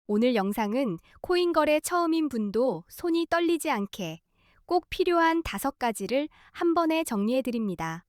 오늘 영상은 코인 거래 처음인 분도 손이 떨리지 않게 꼭 필요한 5가지를 한 번에 정리해 드립니다.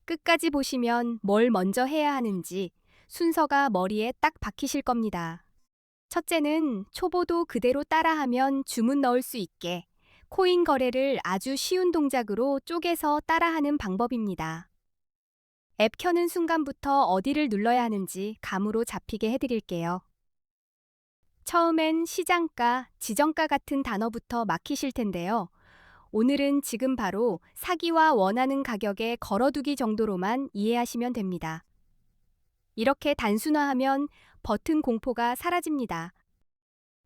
끝까지 보시면 뭘 먼저 해야 하는지 순서가 머리에 딱 박히실 겁니다. 첫째는 초보도 그대로 따라하면 주문 넣을 수 있게 코인 거래를 아주 쉬운 동작으로 쪼개서 따라하는 방법입니다. 앱 켜는 순간부터 어디를 눌러야 하는지 감으로 잡히게 해드릴게요. 처음엔 시장가, 지정가 같은 단어부터 막히실 텐데요. 오늘은 지금 바로 사기와 원하는 가격에 걸어두기 정도로만 이해하시면 됩니다. 이렇게 단순화하면 버튼 공포가 사라집니다.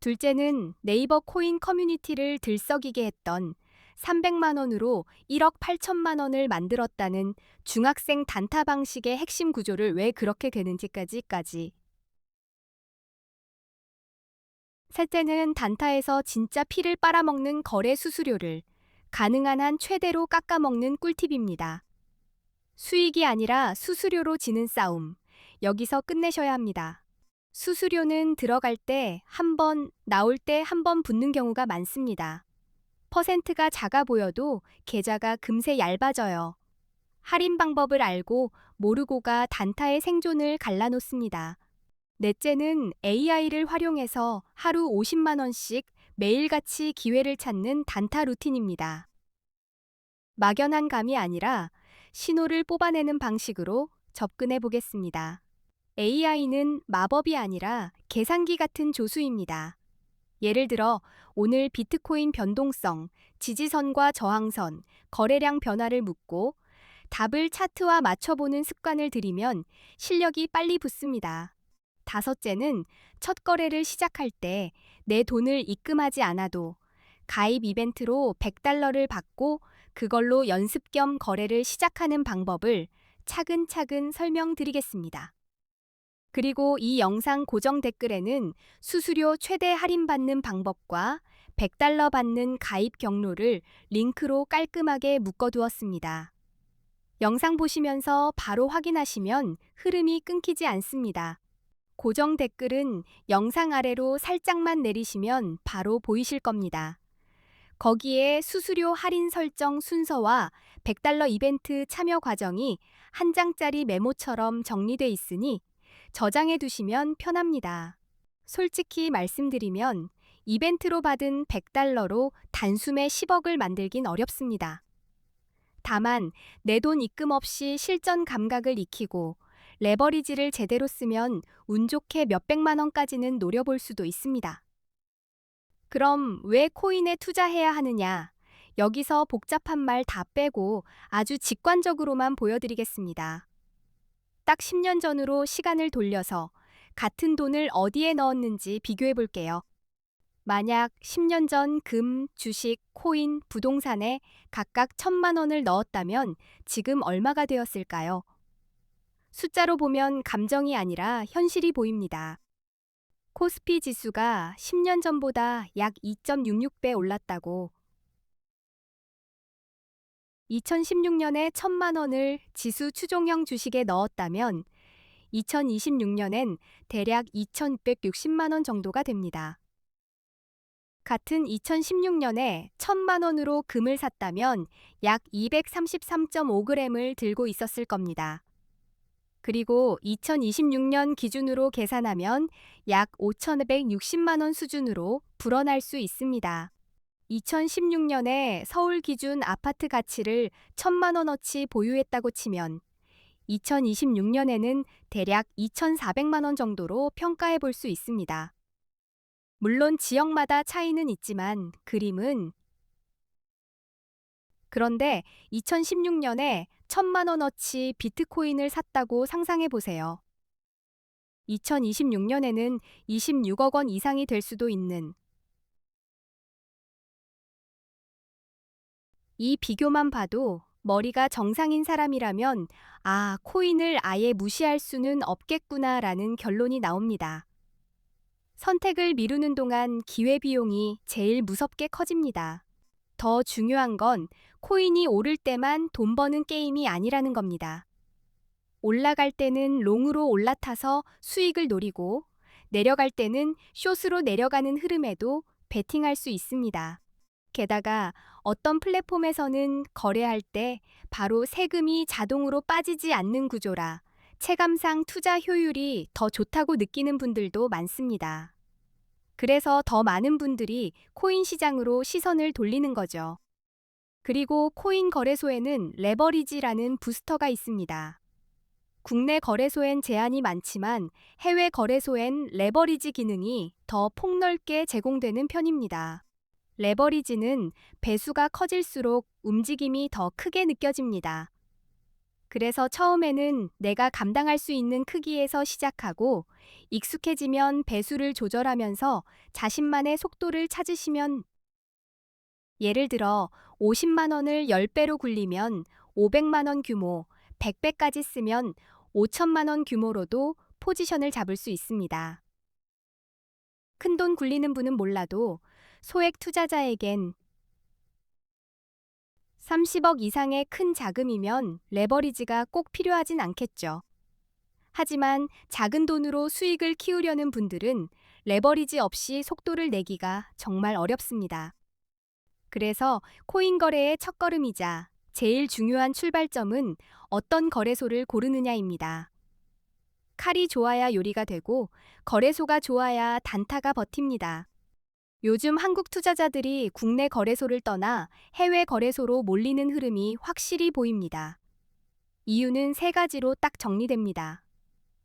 둘째는 네이버 코인 커뮤니티를 들썩이게 했던 300만 원으로 1억 8천만 원을 만들었다는 중학생 단타 방식의 핵심 구조를 왜 그렇게 되는지까지. 셋째는 단타에서 진짜 피를 빨아먹는 거래 수수료를 가능한 한 최대로 깎아먹는 꿀팁입니다. 수익이 아니라 수수료로 지는 싸움. 여기서 끝내셔야 합니다. 수수료는 들어갈 때 한 번, 나올 때 한 번 붙는 경우가 많습니다. 퍼센트가 작아 보여도 계좌가 금세 얇아져요. 할인 방법을 알고 모르고가 단타의 생존을 갈라놓습니다. 넷째는 AI를 활용해서 하루 50만 원씩 매일같이 기회를 찾는 단타 루틴입니다. 막연한 감이 아니라 신호를 뽑아내는 방식으로 접근해 보겠습니다. AI는 마법이 아니라 계산기 같은 조수입니다. 예를 들어 오늘 비트코인 변동성, 지지선과 저항선, 거래량 변화를 묻고 답을 차트와 맞춰보는 습관을 들이면 실력이 빨리 붙습니다. 다섯째는 첫 거래를 시작할 때 내 돈을 입금하지 않아도 가입 이벤트로 $100를 받고 그걸로 연습 겸 거래를 시작하는 방법을 차근차근 설명드리겠습니다. 그리고 이 영상 고정 댓글에는 수수료 최대 할인받는 방법과 $100 받는 가입 경로를 링크로 깔끔하게 묶어두었습니다. 영상 보시면서 바로 확인하시면 흐름이 끊기지 않습니다. 고정 댓글은 영상 아래로 살짝만 내리시면 바로 보이실 겁니다. 거기에 수수료 할인 설정 순서와 $100 이벤트 참여 과정이 한 장짜리 메모처럼 정리돼 있으니 저장해 두시면 편합니다. 솔직히 말씀드리면 이벤트로 받은 $100로 단숨에 10억을 만들긴 어렵습니다. 다만 내 돈 입금 없이 실전 감각을 익히고 레버리지를 제대로 쓰면 운 좋게 몇백만 원까지는 노려볼 수도 있습니다. 그럼 왜 코인에 투자해야 하느냐? 여기서 복잡한 말 다 빼고 아주 직관적으로만 보여드리겠습니다. 딱 10년 전으로 시간을 돌려서 같은 돈을 어디에 넣었는지 비교해 볼게요. 만약 10년 전 금, 주식, 코인, 부동산에 각각 1,000만 원을 넣었다면 지금 얼마가 되었을까요? 숫자로 보면 감정이 아니라 현실이 보입니다. 코스피 지수가 10년 전보다 약 2.66배 올랐다고. 2016년에 1,000만 원을 지수 추종형 주식에 넣었다면 2026년엔 대략 2,660만 원 정도가 됩니다. 같은 2016년에 1,000만 원으로 금을 샀다면 약 233.5g을 들고 있었을 겁니다. 그리고 2026년 기준으로 계산하면 약 5,260만 원 수준으로 불어날 수 있습니다. 2016년에 서울 기준 아파트 가치를 1,000만 원어치 보유했다고 치면 2026년에는 대략 2,400만 원 정도로 평가해 볼 수 있습니다. 물론 지역마다 차이는 있지만 그림은 그런데 2016년에 1,000만 원어치 비트코인을 샀다고 상상해 보세요. 2026년에는 26억 원 이상이 될 수도 있는 이 비교만 봐도 머리가 정상인 사람이라면 아, 코인을 아예 무시할 수는 없겠구나라는 결론이 나옵니다. 선택을 미루는 동안 기회비용이 제일 무섭게 커집니다. 더 중요한 건 코인이 오를 때만 돈 버는 게임이 아니라는 겁니다. 올라갈 때는 롱으로 올라타서 수익을 노리고 내려갈 때는 숏으로 내려가는 흐름에도 베팅할 수 있습니다. 게다가 어떤 플랫폼에서는 거래할 때 바로 세금이 자동으로 빠지지 않는 구조라 체감상 투자 효율이 더 좋다고 느끼는 분들도 많습니다. 그래서 더 많은 분들이 코인 시장으로 시선을 돌리는 거죠. 그리고 코인 거래소에는 레버리지라는 부스터가 있습니다. 국내 거래소엔 제한이 많지만 해외 거래소엔 레버리지 기능이 더 폭넓게 제공되는 편입니다. 레버리지는 배수가 커질수록 움직임이 더 크게 느껴집니다. 그래서 처음에는 내가 감당할 수 있는 크기에서 시작하고 익숙해지면 배수를 조절하면서 자신만의 속도를 찾으시면 예를 들어 50만 원을 10배로 굴리면 500만 원 규모, 100배까지 쓰면 5천만 원 규모로도 포지션을 잡을 수 있습니다. 큰돈 굴리는 분은 몰라도 소액 투자자에겐 30억 이상의 큰 자금이면 레버리지가 꼭 필요하진 않겠죠. 하지만 작은 돈으로 수익을 키우려는 분들은 레버리지 없이 속도를 내기가 정말 어렵습니다. 그래서 코인 거래의 첫걸음이자 제일 중요한 출발점은 어떤 거래소를 고르느냐입니다. 칼이 좋아야 요리가 되고 거래소가 좋아야 단타가 버팁니다. 요즘 한국 투자자들이 국내 거래소를 떠나 해외 거래소로 몰리는 흐름이 확실히 보입니다. 이유는 세 가지로 딱 정리됩니다.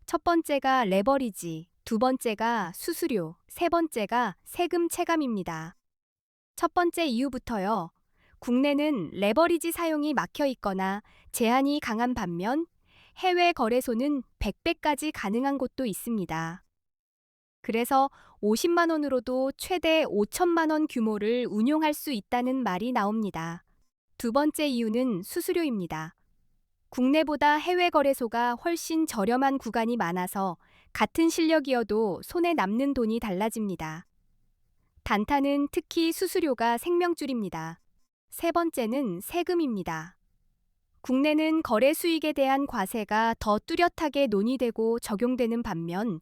첫 번째가 레버리지, 두 번째가 수수료, 세 번째가 세금 체감입니다. 첫 번째 이유부터요. 국내는 레버리지 사용이 막혀 있거나 제한이 강한 반면 해외 거래소는 100배까지 가능한 곳도 있습니다. 그래서 50만 원으로도 최대 5천만 원 규모를 운용할 수 있다는 말이 나옵니다. 두 번째 이유는 수수료입니다. 국내보다 해외 거래소가 훨씬 저렴한 구간이 많아서 같은 실력이어도 손에 남는 돈이 달라집니다. 단타는 특히 수수료가 생명줄입니다. 세 번째는 세금입니다. 국내는 거래 수익에 대한 과세가 더 뚜렷하게 논의되고 적용되는 반면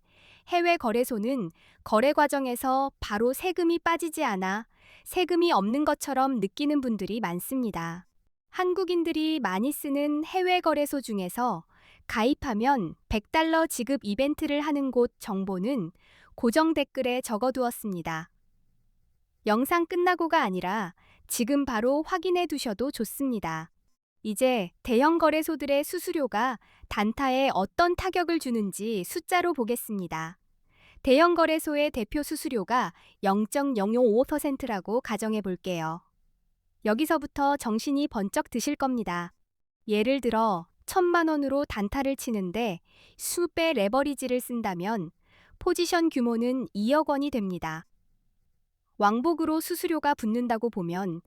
해외 거래소는 거래 과정에서 바로 세금이 빠지지 않아 세금이 없는 것처럼 느끼는 분들이 많습니다. 한국인들이 많이 쓰는 해외 거래소 중에서 가입하면 $100 지급 이벤트를 하는 곳 정보는 고정 댓글에 적어두었습니다. 영상 끝나고가 아니라 지금 바로 확인해 두셔도 좋습니다. 이제 대형 거래소들의 수수료가 단타에 어떤 타격을 주는지 숫자로 보겠습니다. 대형 거래소의 대표 수수료가 0.055%라고 가정해 볼게요. 여기서부터 정신이 번쩍 드실 겁니다. 예를 들어 1,000만 원으로 단타를 치는데 수배 레버리지를 쓴다면 포지션 규모는 2억 원이 됩니다. 왕복으로 수수료가 붙는다고 보면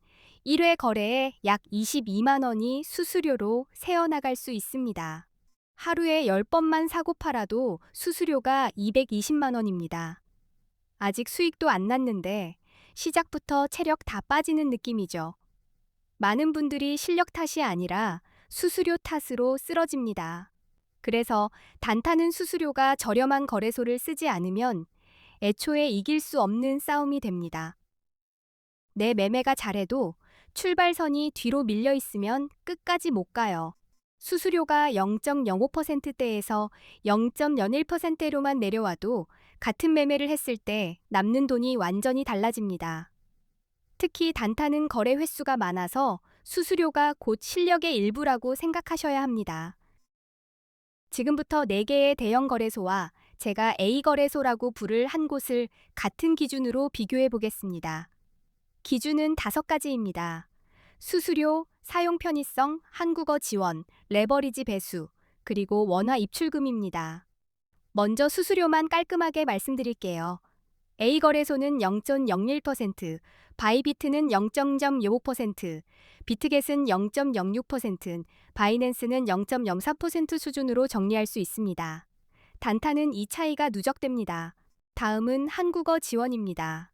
1회 거래에 약 22만 원이 수수료로 새어나갈 수 있습니다. 하루에 10번만 사고 팔아도 수수료가 220만 원입니다. 아직 수익도 안 났는데 시작부터 체력 다 빠지는 느낌이죠. 많은 분들이 실력 탓이 아니라 수수료 탓으로 쓰러집니다. 그래서 단타는 수수료가 저렴한 거래소를 쓰지 않으면 애초에 이길 수 없는 싸움이 됩니다. 내 매매가 잘해도 출발선이 뒤로 밀려 있으면 끝까지 못 가요. 수수료가 0.05%대에서 0.01%로만 내려와도 같은 매매를 했을 때 남는 돈이 완전히 달라집니다. 특히 단타는 거래 횟수가 많아서 수수료가 곧 실력의 일부라고 생각하셔야 합니다. 지금부터 4개의 대형 거래소와 제가 A 거래소라고 부를 한 곳을 같은 기준으로 비교해 보겠습니다. 기준은 5가지입니다. 수수료, 사용 편의성, 한국어 지원, 레버리지 배수, 그리고 원화 입출금입니다. 먼저 수수료만 깔끔하게 말씀드릴게요. A 거래소는 0.01%, 바이비트는 0.05%, 비트겟은 0.06%, 바이낸스는 0.04% 수준으로 정리할 수 있습니다. 단타는 이 차이가 누적됩니다. 다음은 한국어 지원입니다.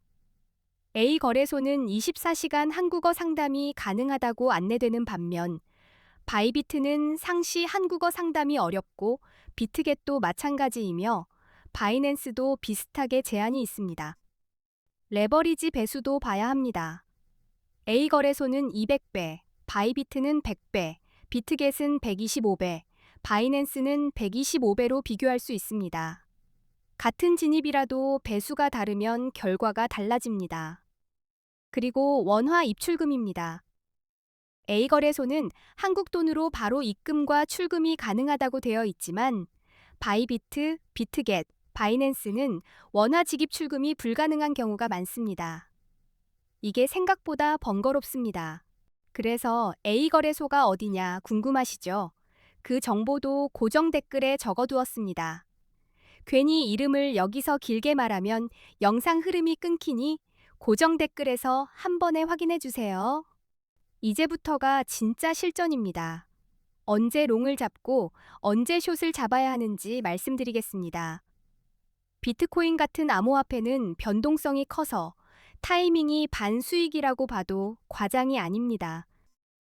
A 거래소는 24시간 한국어 상담이 가능하다고 안내되는 반면 바이비트는 상시 한국어 상담이 어렵고 비트겟도 마찬가지이며 바이낸스도 비슷하게 제한이 있습니다. 레버리지 배수도 봐야 합니다. A 거래소는 200배, 바이비트는 100배, 비트겟은 125배, 바이낸스는 125배로 비교할 수 있습니다. 같은 진입이라도 배수가 다르면 결과가 달라집니다. 그리고 원화 입출금입니다. A 거래소는 한국 돈으로 바로 입금과 출금이 가능하다고 되어 있지만 바이비트, 비트겟, 바이낸스는 원화 지급 출금이 불가능한 경우가 많습니다. 이게 생각보다 번거롭습니다. 그래서 A 거래소가 어디냐 궁금하시죠? 그 정보도 고정 댓글에 적어두었습니다. 괜히 이름을 여기서 길게 말하면 영상 흐름이 끊기니 고정 댓글에서 한 번에 확인해 주세요. 이제부터가 진짜 실전입니다. 언제 롱을 잡고 언제 숏을 잡아야 하는지 말씀드리겠습니다. 비트코인 같은 암호화폐는 변동성이 커서 타이밍이 반수익이라고 봐도 과장이 아닙니다.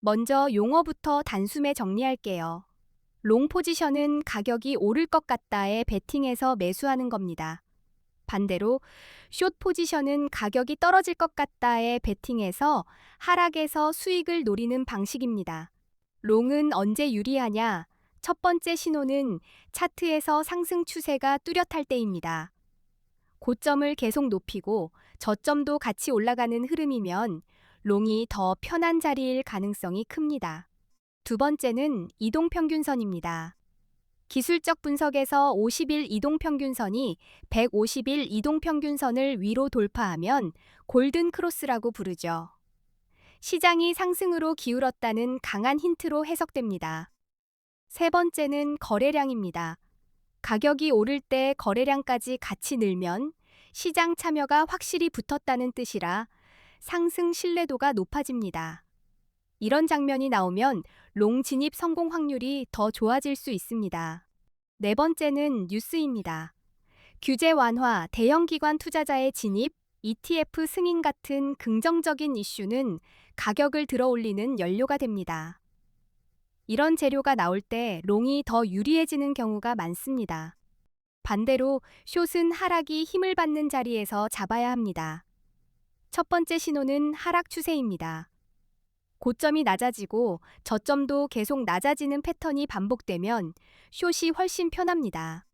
먼저 용어부터 단숨에 정리할게요. 롱 포지션은 가격이 오를 것 같다에 베팅해서 매수하는 겁니다. 반대로 숏 포지션은 가격이 떨어질 것 같다에 베팅해서 하락에서 수익을 노리는 방식입니다. 롱은 언제 유리하냐? 첫 번째 신호는 차트에서 상승 추세가 뚜렷할 때입니다. 고점을 계속 높이고 저점도 같이 올라가는 흐름이면 롱이 더 편한 자리일 가능성이 큽니다. 두 번째는 이동평균선입니다. 기술적 분석에서 50일 이동평균선이 150일 이동평균선을 위로 돌파하면 골든 크로스라고 부르죠. 시장이 상승으로 기울었다는 강한 힌트로 해석됩니다. 세 번째는 거래량입니다. 가격이 오를 때 거래량까지 같이 늘면 시장 참여가 확실히 붙었다는 뜻이라 상승 신뢰도가 높아집니다. 이런 장면이 나오면 롱 진입 성공 확률이 더 좋아질 수 있습니다. 네 번째는 뉴스입니다. 규제 완화, 대형 기관 투자자의 진입, ETF 승인 같은 긍정적인 이슈는 가격을 들어올리는 연료가 됩니다. 이런 재료가 나올 때 롱이 더 유리해지는 경우가 많습니다. 반대로 숏은 하락이 힘을 받는 자리에서 잡아야 합니다. 첫 번째 신호는 하락 추세입니다. 고점이 낮아지고 저점도 계속 낮아지는 패턴이 반복되면 숏이 훨씬 편합니다.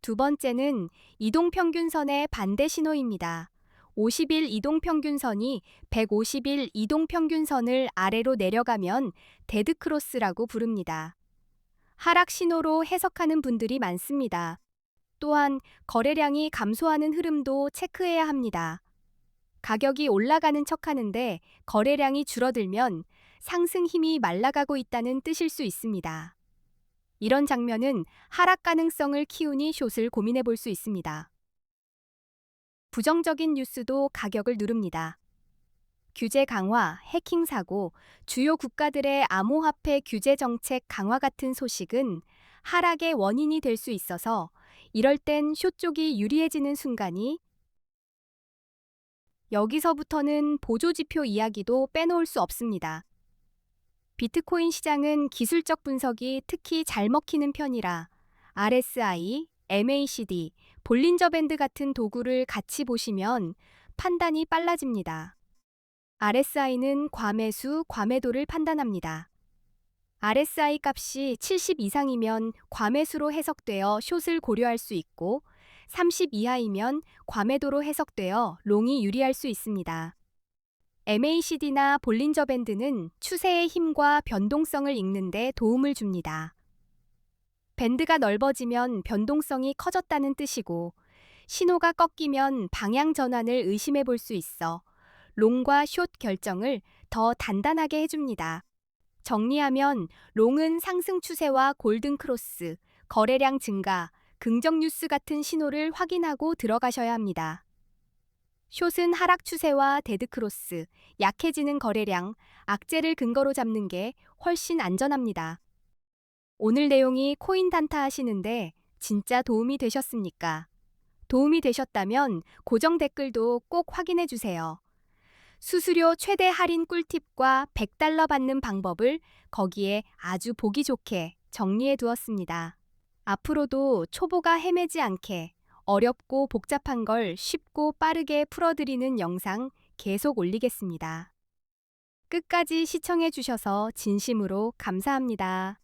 두 번째는 이동평균선의 반대 신호입니다. 50일 이동평균선이 150일 이동평균선을 아래로 내려가면 데드크로스라고 부릅니다. 하락 신호로 해석하는 분들이 많습니다. 또한 거래량이 감소하는 흐름도 체크해야 합니다. 가격이 올라가는 척하는데 거래량이 줄어들면 상승 힘이 말라가고 있다는 뜻일 수 있습니다. 이런 장면은 하락 가능성을 키우니 숏을 고민해 볼 수 있습니다. 부정적인 뉴스도 가격을 누릅니다. 규제 강화, 해킹 사고, 주요 국가들의 암호화폐 규제 정책 강화 같은 소식은 하락의 원인이 될 수 있어서 이럴 땐 숏 쪽이 유리해지는 순간이 여기서부터는 보조지표 이야기도 빼놓을 수 없습니다. 비트코인 시장은 기술적 분석이 특히 잘 먹히는 편이라 RSI, MACD, 볼린저 밴드 같은 도구를 같이 보시면 판단이 빨라집니다. RSI는 과매수, 과매도를 판단합니다. RSI 값이 70 이상이면 과매수로 해석되어 숏을 고려할 수 있고 30 이하이면 과매도로 해석되어 롱이 유리할 수 있습니다. MACD나 볼린저 밴드는 추세의 힘과 변동성을 읽는 데 도움을 줍니다. 밴드가 넓어지면 변동성이 커졌다는 뜻이고 신호가 꺾이면 방향 전환을 의심해 볼 수 있어 롱과 숏 결정을 더 단단하게 해줍니다. 정리하면 롱은 상승 추세와 골든 크로스, 거래량 증가, 긍정 뉴스 같은 신호를 확인하고 들어가셔야 합니다. 숏은 하락 추세와 데드크로스, 약해지는 거래량, 악재를 근거로 잡는 게 훨씬 안전합니다. 오늘 내용이 코인 단타 하시는데 진짜 도움이 되셨습니까? 도움이 되셨다면 고정 댓글도 꼭 확인해 주세요. 수수료 최대 할인 꿀팁과 $100 받는 방법을 거기에 아주 보기 좋게 정리해 두었습니다. 앞으로도 초보가 헤매지 않게 어렵고 복잡한 걸 쉽고 빠르게 풀어드리는 영상 계속 올리겠습니다. 끝까지 시청해 주셔서 진심으로 감사합니다.